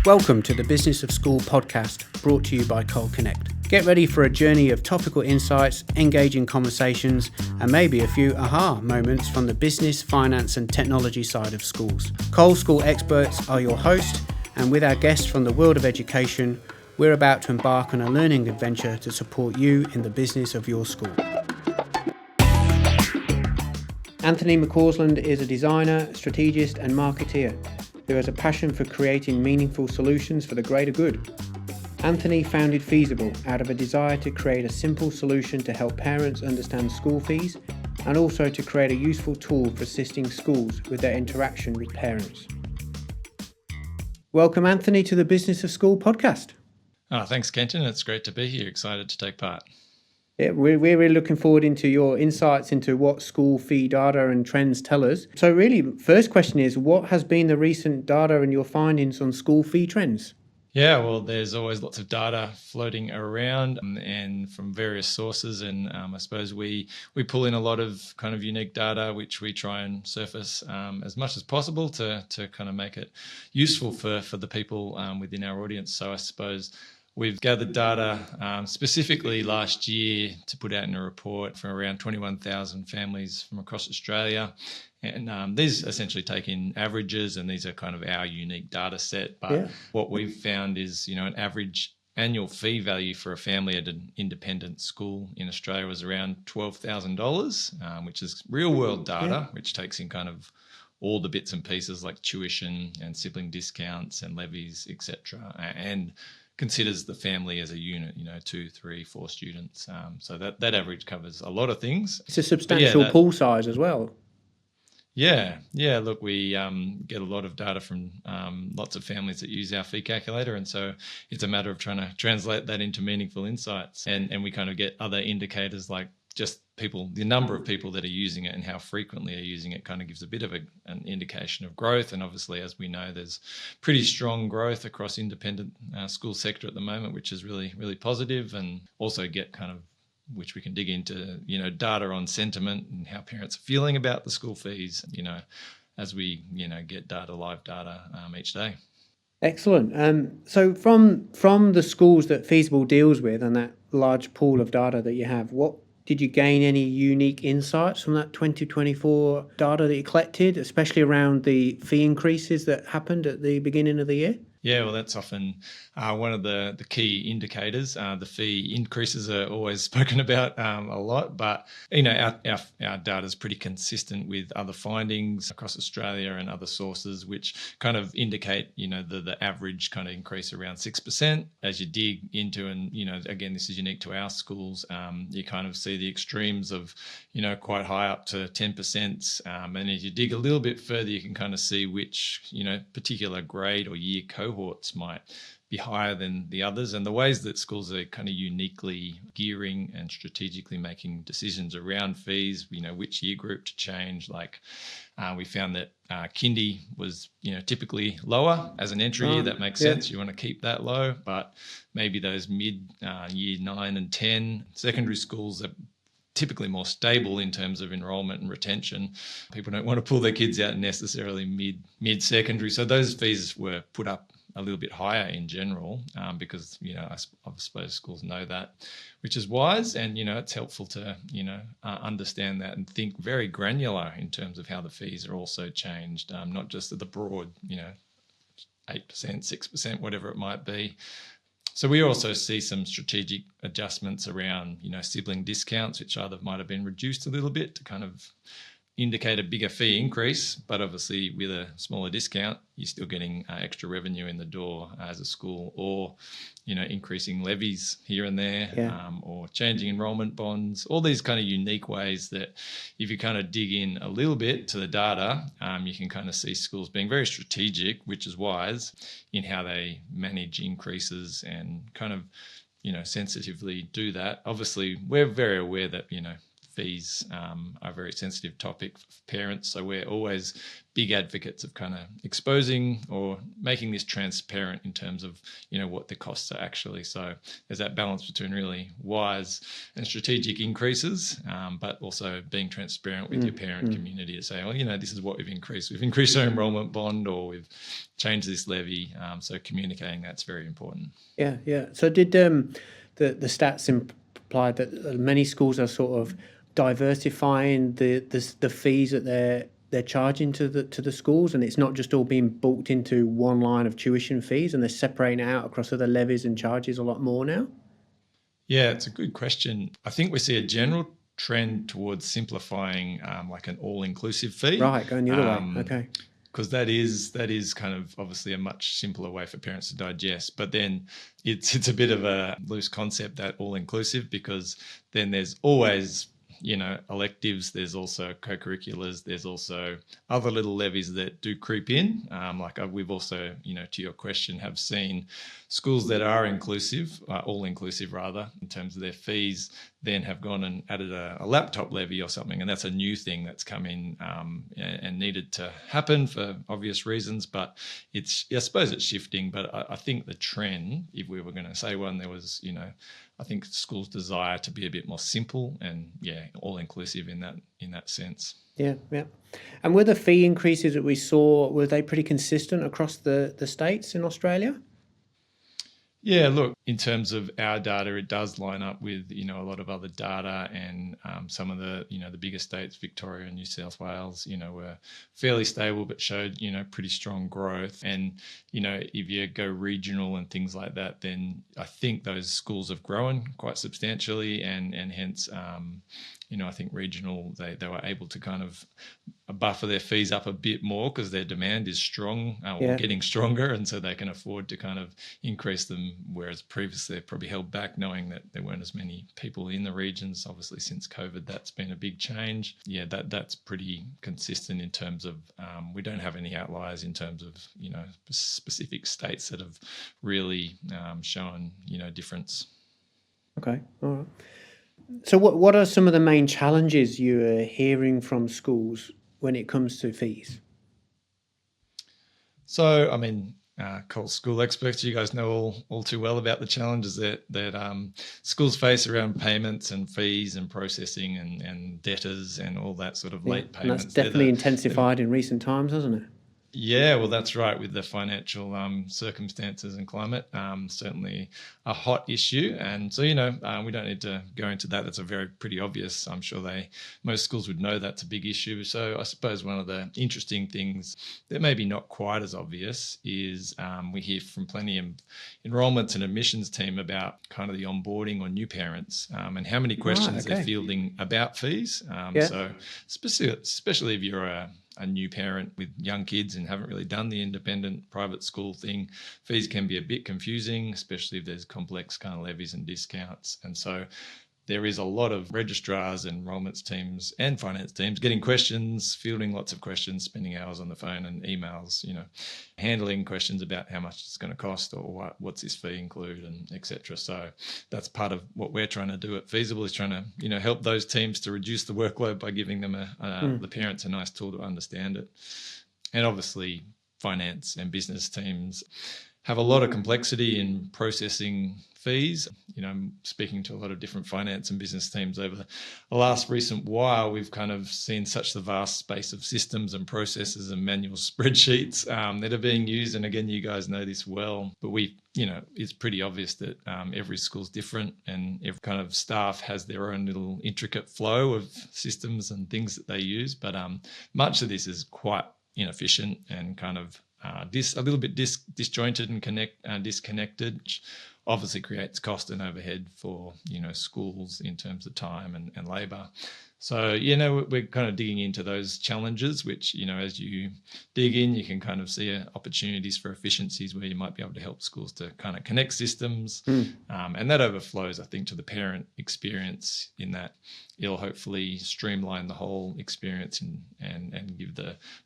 Welcome to the Business of School podcast, brought to you by Cole Connect. Get ready for a journey of topical insights, engaging conversations, and maybe a few aha moments from the business, finance, and technology side of schools. Cole School experts are your host, and with our guests from the world of education, we're about to embark on a learning adventure to support you in the business of your school. Anthony McCausland is a designer, strategist, and marketeer who has a passion for creating meaningful solutions for the greater good. Anthony founded Feasible out of a desire to create a simple solution to help parents understand school fees and also to create a useful tool for assisting schools with their interaction with parents. Welcome, Anthony, to the Business of School podcast. Thanks, Kenton. It's great to be here. Excited to take part. Yeah, we're really looking forward into your insights into what school fee data and trends tell us. So really, first question is, what has been the recent data and your findings on school fee trends? Yeah, well, there's always lots of data floating around and from various sources. And I suppose we pull in a lot of kind of unique data, which we try and surface as much as possible to kind of make it useful for the people within our audience. So I suppose we've gathered data specifically last year to put out in a report for around 21,000 families from across Australia. And these essentially take in averages, and these are kind of our unique data set. But What we've found is, an average annual fee value for a family at an independent school in Australia was around $12,000, which is real world data, which takes in kind of all the bits and pieces like tuition and sibling discounts and levies, etc., and considers the family as a unit, 2, 3, 4 students. So that average covers a lot of things. It's a substantial pool size as well. Yeah. Look, we get a lot of data from lots of families that use our fee calculator, and so it's a matter of trying to translate that into meaningful insights. And we kind of get other indicators like just the number of people that are using it and how frequently are using it kind of gives a bit of an indication of growth. And obviously, as we know, there's pretty strong growth across independent school sector at the moment, which is really, really positive. And also get kind of, which we can dig into, data on sentiment and how parents are feeling about the school fees, as we, get live data each day. Excellent. So from the schools that Feasible deals with and that large pool of data that you have, did you gain any unique insights from that 2024 data that you collected, especially around the fee increases that happened at the beginning of the year? Yeah, well, that's often one of the key indicators. The fee increases are always spoken about a lot, but our data is pretty consistent with other findings across Australia and other sources, which kind of indicate the average kind of increase around 6%. As you dig into, and again, this is unique to our schools, you kind of see the extremes of quite high up to 10%, and as you dig a little bit further, you can kind of see which particular grade or year cohorts might be higher than the others, and the ways that schools are kind of uniquely gearing and strategically making decisions around fees, which year group to change. Like we found that kindy was typically lower as an entry year. That makes sense. You want to keep that low, but maybe those mid year 9 and 10 secondary schools are typically more stable in terms of enrolment and retention. People don't want to pull their kids out necessarily mid-secondary. So those fees were put up a little bit higher in general because, I suppose schools know that, which is wise. And, it's helpful to, understand that and think very granular in terms of how the fees are also changed, not just at the broad, 8%, 6%, whatever it might be. So we also see some strategic adjustments around, sibling discounts, which either might have been reduced a little bit to kind of indicate a bigger fee increase, but obviously with a smaller discount, you're still getting extra revenue in the door as a school, or increasing levies here and there, or changing enrolment bonds, all these kind of unique ways that if you kind of dig in a little bit to the data, you can kind of see schools being very strategic, which is wise, in how they manage increases and kind of sensitively do that. Obviously, we're very aware that fees are a very sensitive topic for parents. So we're always big advocates of kind of exposing or making this transparent in terms of, what the costs are actually. So there's that balance between really wise and strategic increases, but also being transparent with your parent community to say, well, this is what we've increased. We've increased our enrolment bond, or we've changed this levy. So communicating that's very important. Yeah. So did the stats imply that many schools are sort of diversifying the fees that they're charging to the schools, and it's not just all being bulked into one line of tuition fees, and they're separating it out across other levies and charges a lot more now? Yeah, it's a good question. I think we see a general trend towards simplifying like an all-inclusive fee. Right, going the other way. Okay. Because that is kind of obviously a much simpler way for parents to digest. But then it's a bit of a loose concept, that all-inclusive, because then there's always electives, there's also co-curriculars, there's also other little levies that do creep in. We've also, to your question, have seen schools that are inclusive, all inclusive rather, in terms of their fees, then have gone and added a laptop levy or something. And that's a new thing that's come in and needed to happen for obvious reasons. But I suppose it's shifting. But I think the trend, if we were going to say one, there was, I think schools' desire to be a bit more simple and, all inclusive in that sense. Yeah. And were the fee increases that we saw, were they pretty consistent across the states in Australia? Yeah, look, in terms of our data, it does line up with, a lot of other data, and some of the, the bigger states, Victoria and New South Wales, were fairly stable but showed, pretty strong growth. And, if you go regional and things like that, then I think those schools have grown quite substantially, and hence, I think regional, they were able to kind of buffer their fees up a bit more because their demand is strong, or getting stronger, and so they can afford to kind of increase them, whereas previously they probably held back, knowing that there weren't as many people in the regions. Obviously, since COVID, that's been a big change. Yeah, that's pretty consistent in terms of we don't have any outliers in terms of, specific states that have really shown, difference. Okay, all right. So what are some of the main challenges you're hearing from schools when it comes to fees? So, I mean, Cole's school experts, you guys know all too well about the challenges that schools face around payments and fees and processing and debtors and all that sort of late payments. And that's definitely intensified in recent times, hasn't it? Yeah, well, that's right. With the financial circumstances and climate, certainly a hot issue. And so, we don't need to go into that. That's pretty obvious. I'm sure most schools would know that's a big issue. So I suppose one of the interesting things that maybe not quite as obvious is we hear from plenty of enrolments and admissions team about kind of the onboarding on new parents and how many questions they're fielding about fees. So especially if you're a new parent with young kids and haven't really done the independent private school thing, fees can be a bit confusing, especially if there's complex kind of levies and discounts. And so there is a lot of registrars, enrolments teams and finance teams getting questions, fielding lots of questions, spending hours on the phone and emails, handling questions about how much it's going to cost or what's this fee include, and etc. So that's part of what we're trying to do at Feasible, is trying to, help those teams to reduce the workload by giving them the parents a nice tool to understand it. And obviously finance and business teams have a lot of complexity in processing fees. Speaking to a lot of different finance and business teams over the last recent while, we've kind of seen such the vast space of systems and processes and manual spreadsheets that are being used. And again, you guys know this well, but it's pretty obvious that every school's different, and every kind of staff has their own little intricate flow of systems and things that they use. But much of this is quite inefficient and kind of a little bit disjointed and disconnected, which obviously creates cost and overhead for schools in terms of time and labour. So, we're kind of digging into those challenges, which, as you dig in, you can kind of see opportunities for efficiencies where you might be able to help schools to kind of connect systems. And that overflows, I think, to the parent experience, in that it'll hopefully streamline the whole experience and give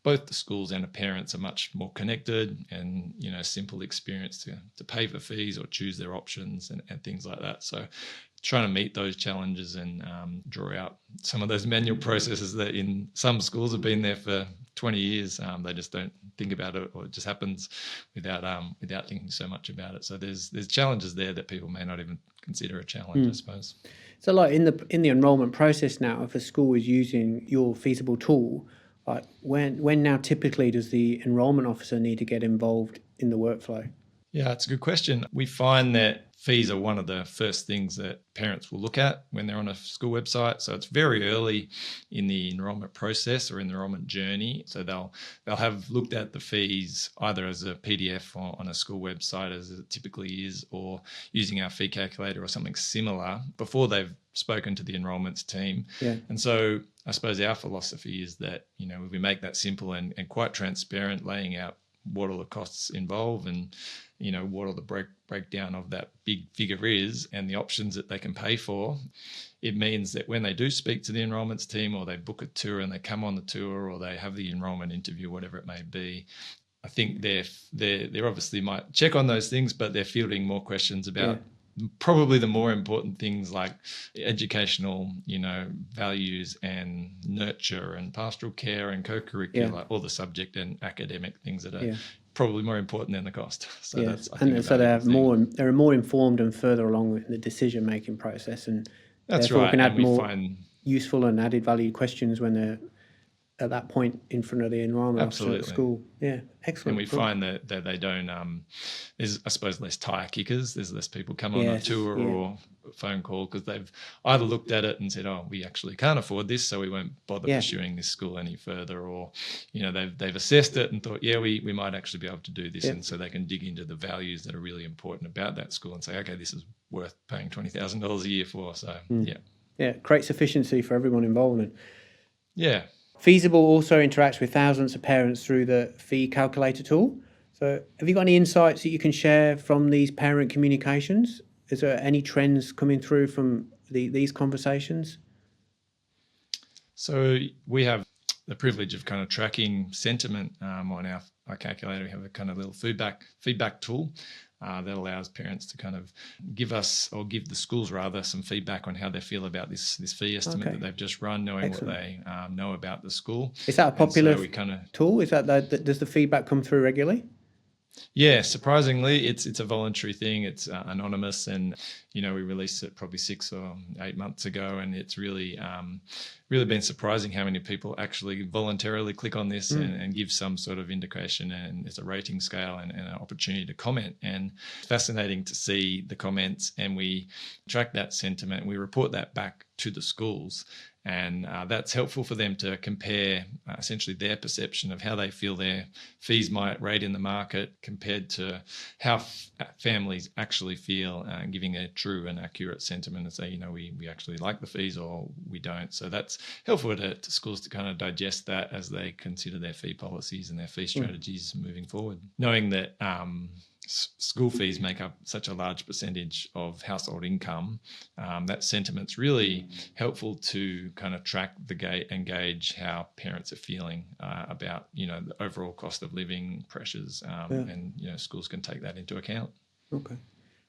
both the schools and the parents a much more connected and, simple experience to pay for fees or choose their options and things like that. So trying to meet those challenges and draw out some of those manual processes that in some schools have been there for 20 years. They just don't think about it, or it just happens without thinking so much about it. So there's challenges there that people may not even consider a challenge, I suppose. So like in the enrolment process now, if a school is using your feasible tool, like when now typically does the enrolment officer need to get involved in the workflow? Yeah, it's a good question. We find that fees are one of the first things that parents will look at when they're on a school website. So it's very early in the enrolment process or in the enrolment journey. So they'll have looked at the fees either as a PDF or on a school website, as it typically is, or using our fee calculator or something similar before they've spoken to the enrolments team. Yeah. And so I suppose our philosophy is that, we make that simple and quite transparent, laying out what all the costs involve and what all the breakdown of that big figure is and the options that they can pay for. It means that when they do speak to the enrolments team, or they book a tour and they come on the tour, or they have the enrolment interview, whatever it may be, I think they're obviously might check on those things, but they're fielding more questions about probably the more important things like educational, values and nurture and pastoral care and co-curricular, all the subject and academic things that are probably more important than the cost. So that's, I think, so they're more informed and further along with the decision-making process, and that's therefore right. can add more useful and added value questions when they're at that point in front of the enrolment officer at school. Yeah, excellent. And we find that they don't, there's, I suppose, less tire kickers. There's less people come on a tour or a phone call because they've either looked at it and said, oh, we actually can't afford this, so we won't bother pursuing this school any further. Or, they've assessed it and thought, we might actually be able to do this. And so they can dig into the values that are really important about that school and say, okay, this is worth paying $20,000 a year for. So, Yeah, creates efficiency for everyone involved. Yeah. Feasible also interacts with thousands of parents through the fee calculator tool. So have you got any insights that you can share from these parent communications? Is there any trends coming through from these conversations? So we have the privilege of kind of tracking sentiment on our calculator. We have a kind of little feedback tool that allows parents to kind of give us, or give the schools rather, some feedback on how they feel about this fee estimate that they've just run, knowing what they know about the school. Is that a popular tool? Is that does the feedback come through regularly? Yeah, surprisingly, it's a voluntary thing. It's anonymous, and we released it probably 6 or 8 months ago, and it's really been surprising how many people actually voluntarily click on this and give some sort of indication. And it's a rating scale and an opportunity to comment. And it's fascinating to see the comments, and we track that sentiment. We report that back to the schools. And that's helpful for them to compare essentially their perception of how they feel their fees might rate in the market compared to how families actually feel, giving a true and accurate sentiment and say, we actually like the fees or we don't. So that's helpful to schools to kind of digest that as they consider their fee policies and their fee strategies moving forward. Knowing that school fees make up such a large percentage of household income, that sentiment's really helpful to kind of track the gate and gauge how parents are feeling about the overall cost of living pressures, and schools can take that into account. Okay,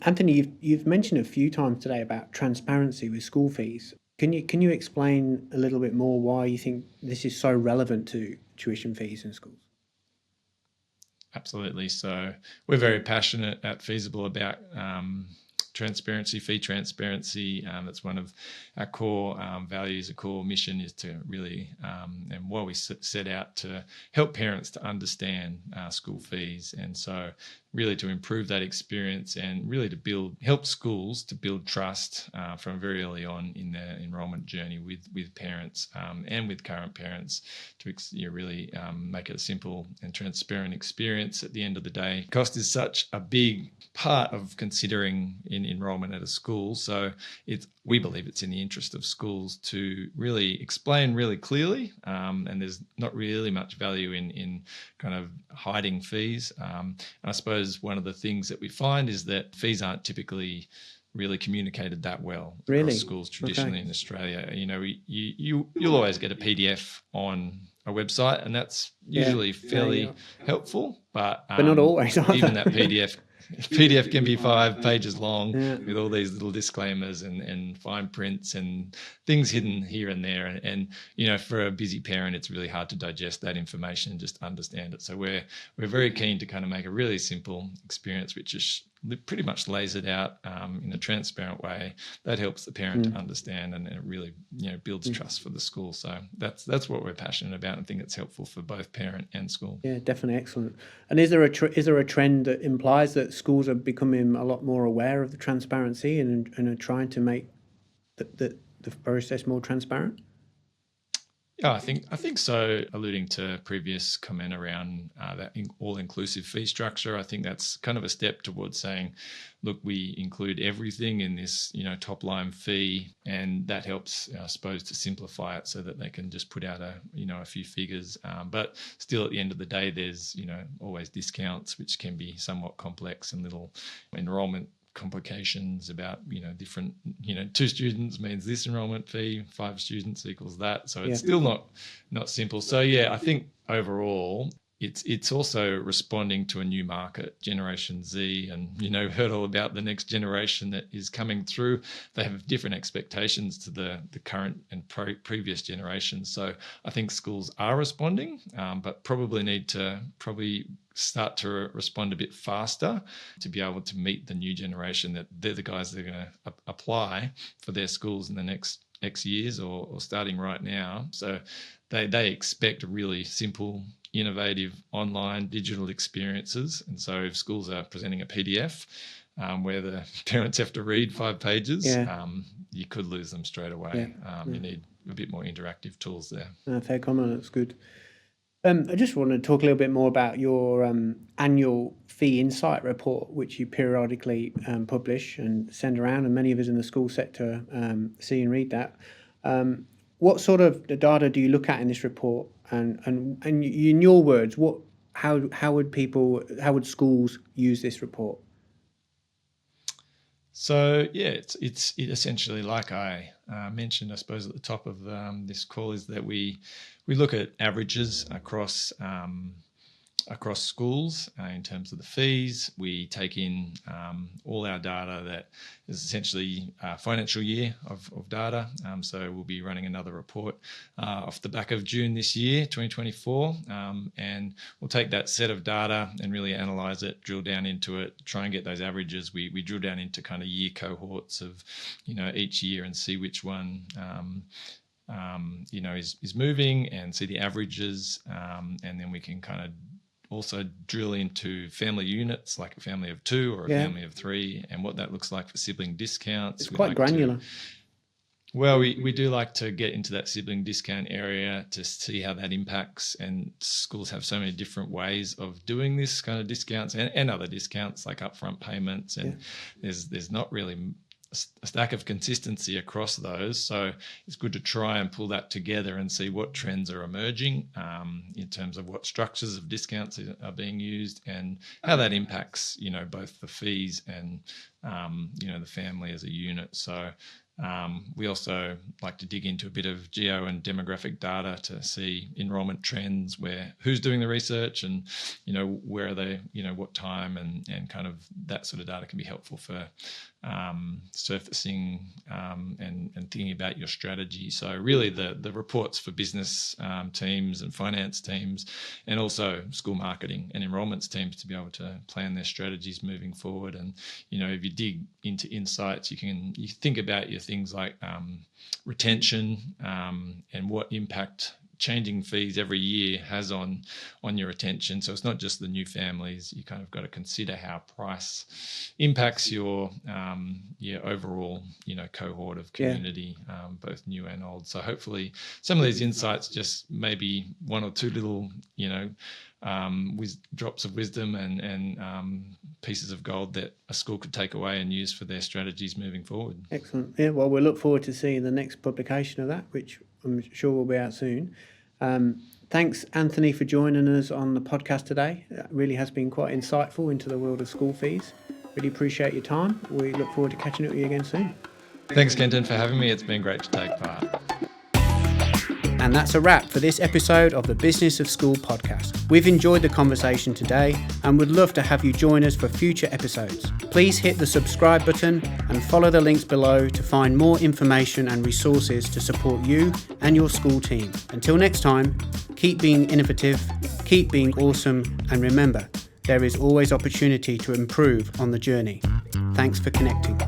Anthony, you've mentioned a few times today about transparency with school fees. Can you explain a little bit more why you think this is so relevant to tuition fees in schools? Absolutely. So we're very passionate at Feasible about transparency, fee transparency. That's one of our core values. A core mission is to really, and while we set out to help parents to understand school fees, and so really to improve that experience and really to help schools to build trust from very early on in their enrolment journey with parents and with current parents to really make it a simple and transparent experience at the end of the day. Cost is such a big part of considering in enrolment at a school, so we believe it's in the interest of schools to really explain really clearly, and there's not really much value in kind of hiding fees. And I suppose one of the things that we find is that fees aren't typically really communicated that well across schools traditionally in Australia. You'll always get a PDF on a website, and that's usually fairly helpful. but not always. Even that PDF can be 5 pages long with all these little disclaimers and fine prints and things hidden here and there. And for a busy parent, it's really hard to digest that information and just understand it. So we're very keen to kind of make a really simple experience, which is pretty much lays it out in a transparent way that helps the parent to understand, and it really builds trust for the school. So that's what we're passionate about, and I think it's helpful for both parent and school. Yeah, definitely. Excellent. And is there a trend that implies that schools are becoming a lot more aware of the transparency and are trying to make the process more transparent? Yeah, I think so. Alluding to previous comment around that all-inclusive fee structure, I think that's kind of a step towards saying, look, we include everything in this, top-line fee, and that helps, I suppose, to simplify it so that they can just put out a few figures. But still, at the end of the day, there's always discounts, which can be somewhat complex, and little enrolment complications about different 2 students means this enrollment fee, 5 students equals that, so it's still not simple. So I think overall it's also responding to a new market, Generation Z, and heard all about the next generation that is coming through. They have different expectations to the current and previous generations. So I think schools are responding, but probably need to start to respond a bit faster to be able to meet the new generation, that they're the guys that are going to apply for their schools in the next X years or starting right now. So they expect really simple, innovative online digital experiences. And so if schools are presenting a PDF where the parents have to read 5 pages, you could lose them straight away. You need a bit more interactive tools there. Fair comment. That's good. I just want to talk a little bit more about your annual fee insight report, which you periodically publish and send around, and many of us in the school sector see and read that. What sort of data do you look at in this report? And in your words, how would schools use this report? So it essentially, like I mentioned, I suppose at the top of this call, is that we look at averages across schools in terms of the fees. We take in all our data that is essentially a financial year of data. So we'll be running another report off the back of June this year, 2024. And we'll take that set of data and really analyse it, drill down into it, try and get those averages. We drill down into kind of year cohorts of, each year, and see which one is moving, and see the averages. And then we can kind of also drill into family units, like a family of 2 or a family of 3, and what that looks like for sibling discounts. It's quite granular. We do like to get into that sibling discount area to see how that impacts, and schools have so many different ways of doing this kind of discounts and other discounts like upfront payments, and there's not really a stack of consistency across those. So it's good to try and pull that together and see what trends are emerging in terms of what structures of discounts are being used, and how that impacts, both the fees and, the family as a unit. So we also like to dig into a bit of geo and demographic data to see enrolment trends, who's doing the research, and where are they, what time, and kind of that sort of data can be helpful for surfacing and thinking about your strategy. So really the reports for business teams and finance teams, and also school marketing and enrolments teams, to be able to plan their strategies moving forward. And if you dig into insights, you think about your things like retention and what impact changing fees every year has on your retention. So it's not just the new families. You kind of got to consider how price impacts your overall cohort of community, both new and old. So hopefully some of these insights, just maybe 1 or 2 little drops of wisdom and pieces of gold that a school could take away and use for their strategies moving forward. Excellent. Yeah, well, we'll look forward to seeing the next publication of that, which I'm sure will be out soon. Thanks, Anthony, for joining us on the podcast today. It really has been quite insightful into the world of school fees. Really appreciate your time. We look forward to catching up with you again soon. Thanks, Kenton, for having me. It's been great to take part. And that's a wrap for this episode of the Business of School podcast. We've enjoyed the conversation today and would love to have you join us for future episodes. Please hit the subscribe button and follow the links below to find more information and resources to support you and your school team. Until next time, keep being innovative, keep being awesome, and remember, there is always opportunity to improve on the journey. Thanks for connecting.